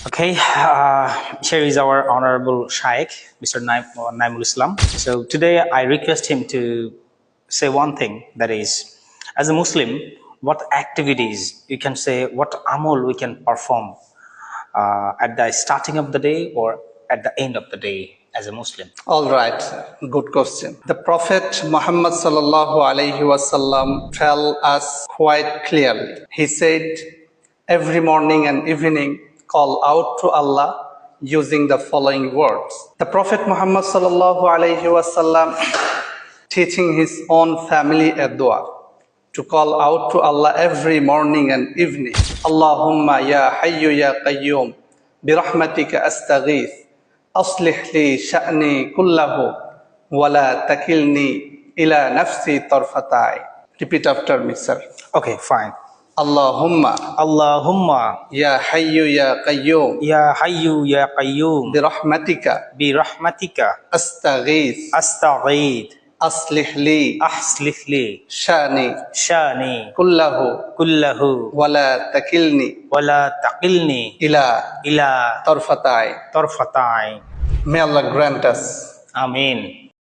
Okay, here is our honorable Shaykh, Mr. Naimul Islam. So today I request him to say one thing, that is, as a Muslim, what activities you can say, what amal we can perform at the starting of the day or at the end of the day as a Muslim. All right, good question. The Prophet Muhammad sallallahu alaihi wasallam tell us quite clearly. He said, every morning and evening, call out to Allah using the following words. The Prophet Muhammad sallallahu alaihi wasallam teaching his own family a dua to call out to Allah every morning and evening. Allahumma ya hayyu ya qayyum birahmatika astaghith aslih li sha'ni kullahu wa la takilni ila nafsi tarfatai. Repeat after me, sir. Okay, fine. Allahumma ya hayyu ya qayyum birahmatika astaghith aslih li sha'ni kullahu wa la takilni ila tarfatai. Tarfatai. May Allah grant us Amin.